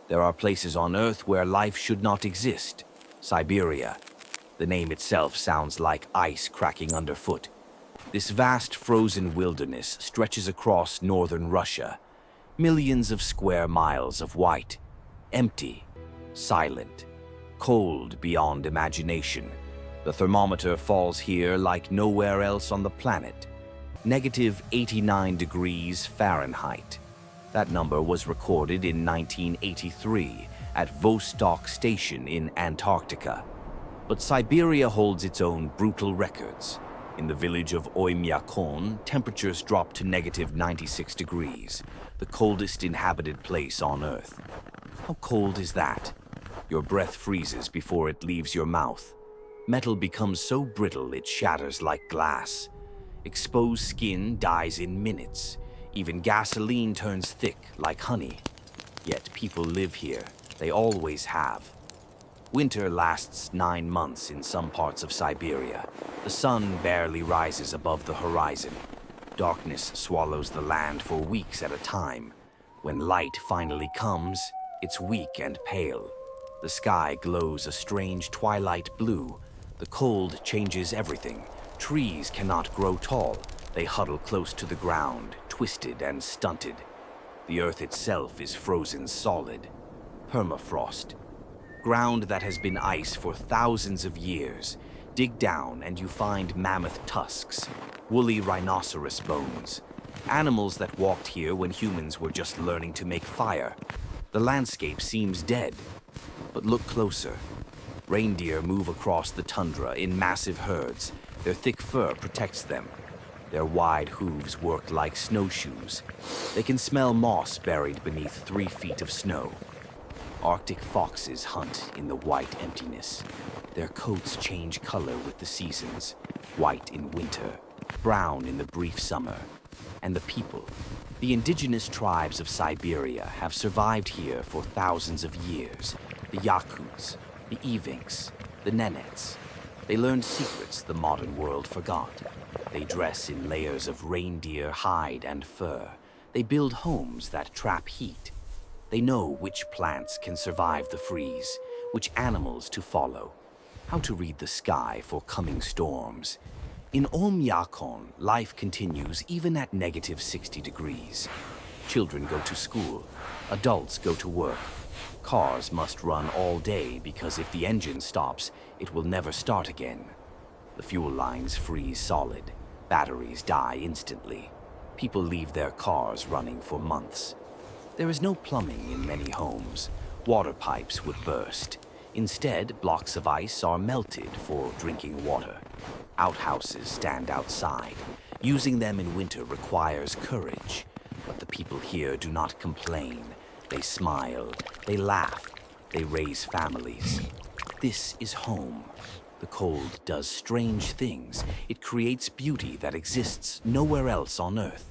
There are places on Earth where life should not exist. Siberia. The name itself sounds like ice cracking underfoot. This vast frozen wilderness stretches across northern Russia. Millions of square miles of white, empty, silent, cold beyond imagination. The thermometer falls here like nowhere else on the planet. Negative 89 degrees Fahrenheit. That number was recorded in 1983 at Vostok Station in Antarctica. But Siberia holds its own brutal records. In the village of Oymyakon, temperatures drop to negative 96 degrees, the coldest inhabited place on Earth. How cold is that? Your breath freezes before it leaves your mouth. Metal becomes so brittle it shatters like glass. Exposed skin dies in minutes. Even gasoline turns thick like honey. Yet people live here. They always have. Winter lasts 9 months in some parts of Siberia. The sun barely rises above the horizon. Darkness swallows the land for weeks at a time. When light finally comes, it's weak and pale. The sky glows a strange twilight blue. The cold changes everything. Trees cannot grow tall. They huddle close to the ground, twisted and stunted. The earth itself is frozen solid. Permafrost. Ground that has been ice for thousands of years. Dig down and you find mammoth tusks, woolly rhinoceros bones. Animals that walked here when humans were just learning to make fire. The landscape seems dead. But look closer. Reindeer move across the tundra in massive herds. Their thick fur protects them. Their wide hooves work like snowshoes. They can smell moss buried beneath 3 feet of snow. Arctic foxes hunt in the white emptiness. Their coats change color with the seasons. White in winter, brown in the brief summer. And the people, the indigenous tribes of Siberia, have survived here for thousands of years. The Yakuts, the Evinks, the Nenets. They learned secrets the modern world forgot. They dress in layers of reindeer hide and fur. They build homes that trap heat. They know which plants can survive the freeze, which animals to follow, how to read the sky for coming storms. In Oymyakon, life continues even at negative 60 degrees. Children go to school. Adults go to work. Cars must run all day because if the engine stops, it will never start again. The fuel lines freeze solid. Batteries die instantly. People leave their cars running for months. There is no plumbing in many homes. Water pipes would burst. Instead, blocks of ice are melted for drinking water. Outhouses stand outside. Using them in winter requires courage. But the people here do not complain. They smile, they laugh, they raise families. This is home. The cold does strange things. It creates beauty that exists nowhere else on Earth.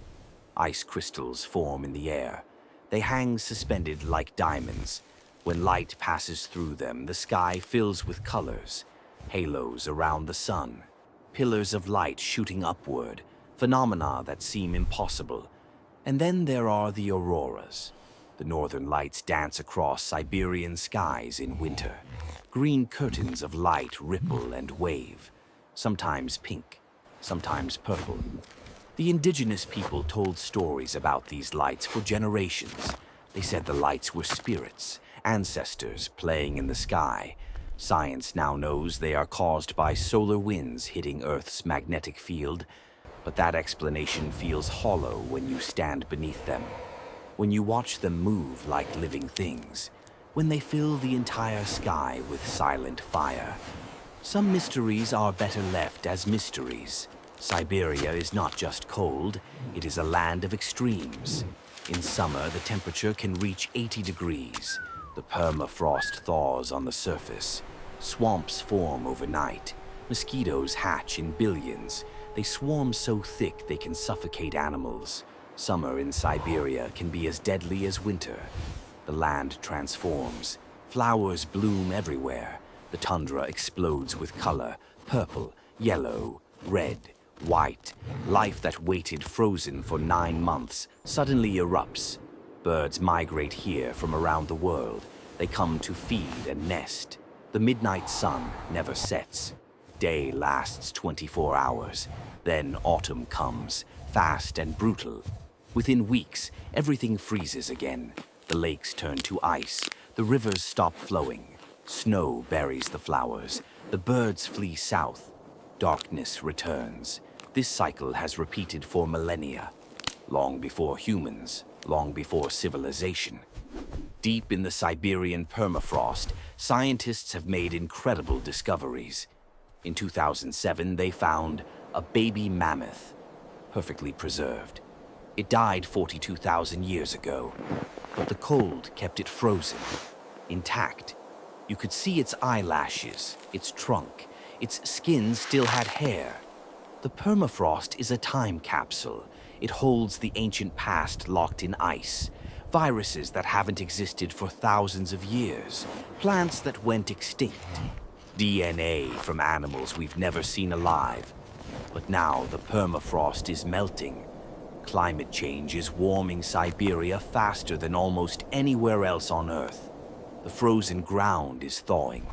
Ice crystals form in the air. They hang suspended like diamonds. When light passes through them, the sky fills with colors. Halos around the sun. Pillars of light shooting upward. Phenomena that seem impossible. And then there are the auroras. The northern lights dance across Siberian skies in winter. Green curtains of light ripple and wave, sometimes pink, sometimes purple. The indigenous people told stories about these lights for generations. They said the lights were spirits, ancestors playing in the sky. Science now knows they are caused by solar winds hitting Earth's magnetic field, but that explanation feels hollow when you stand beneath them. When you watch them move like living things, when they fill the entire sky with silent fire. Some mysteries are better left as mysteries. Siberia is not just cold, it is a land of extremes. In summer, the temperature can reach 80 degrees. The permafrost thaws on the surface. Swamps form overnight. Mosquitoes hatch in billions. They swarm so thick they can suffocate animals. Summer in Siberia can be as deadly as winter. The land transforms. Flowers bloom everywhere. The tundra explodes with color, purple, yellow, red, white. Life that waited frozen for 9 months suddenly erupts. Birds migrate here from around the world. They come to feed and nest. The midnight sun never sets. Day lasts 24 hours. Then autumn comes, fast and brutal. Within weeks, everything freezes again. The lakes turn to ice. The rivers stop flowing. Snow buries the flowers. The birds flee south. Darkness returns. This cycle has repeated for millennia. Long before humans, long before civilization. Deep in the Siberian permafrost, scientists have made incredible discoveries. In 2007, they found a baby mammoth, perfectly preserved. It died 42,000 years ago, but the cold kept it frozen, intact. You could see its eyelashes, its trunk. Its skin still had hair. The permafrost is a time capsule. It holds the ancient past locked in ice. Viruses that haven't existed for thousands of years. Plants that went extinct. DNA from animals we've never seen alive. But now the permafrost is melting. Climate change is warming Siberia faster than almost anywhere else on Earth. The frozen ground is thawing.